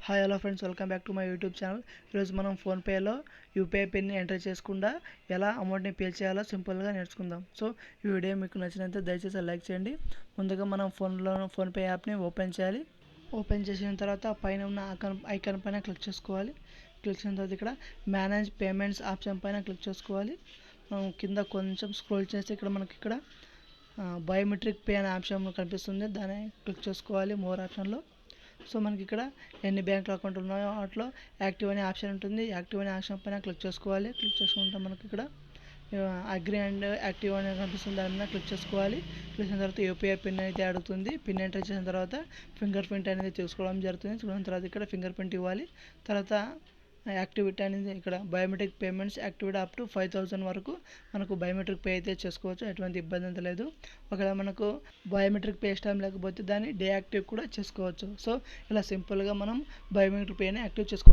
Hi hello friends, welcome back to my YouTube channel. ఈరోజు మనం ఫోన్పేలో యూపీఐ పిన్ని ఎంటర్ చేసుకుండా ఎలా అమౌంట్ని పే చేయాలో సింపుల్గా నేర్చుకుందాం. సో ఈ వీడియో మీకు నచ్చినట్లయితే దయచేసి లైక్ చేయండి. ముందుగా మనం ఫోన్పే యాప్ని ఓపెన్ చేయాలి. ఓపెన్ చేసిన తర్వాత పైన ఉన్న ఐకాన్ పైన క్లిక్ చేసుకోవాలి. క్లిక్ చేసిన తర్వాత ఇక్కడ మేనేజ్ పేమెంట్స్ ఆప్షన్ పైన క్లిక్ చేసుకోవాలి. మనం కింద కొంచెం స్క్రోల్ చేస్తే ఇక్కడ మనకి బయోమెట్రిక్ పే అనే ఆప్షన్ కనిపిస్తుంది. దాన్ని క్లిక్ చేసుకోవాలి మోర్ ఆప్షన్లో. సో మనకి ఇక్కడ ఎన్ని బ్యాంక్ అకౌంట్ ఉన్నాయో వాటిలో యాక్టివ్ అనే ఆప్షన్ ఉంటుంది. యాక్టివ్ అనే ఆప్షన్ పైన క్లిక్ చేసుకోవాలి. క్లిక్ చేసుకుంటే మనకి ఇక్కడ అగ్రి అండ్ యాక్టివ్ అనేది కనిపిస్తుంది. దాని మీద క్లిక్ చేసుకోవాలి. క్లిక్ చేసిన తర్వాత యూపీఐ పిన్ అయితే అడుగుతుంది. పిన్ ఎంటర్ చేసిన తర్వాత ఫింగర్ ప్రింట్ అనేది తీసుకోవడం జరుగుతుంది. చూసిన తర్వాత ఇక్కడ ఫింగర్ ప్రింట్ ఇవ్వాలి. తర్వాత యాక్టివిటీ అనేది ఇక్కడ biometric payments activity up to 5,000 వరకు మనకు బయోమెట్రిక్ పే అయితే చేసుకోవచ్చు. ఎటువంటి ఇబ్బంది అంత లేదు. ఒకవేళ మనకు బయోమెట్రిక్ పే ఇష్టం లేకపోతే దాన్ని డీయాక్టివ్ కూడా చేసుకోవచ్చు. సో ఇలా సింపుల్గా మనం బయోమెట్రిక్ పేని యాక్టివ్ చేసుకోవచ్చు.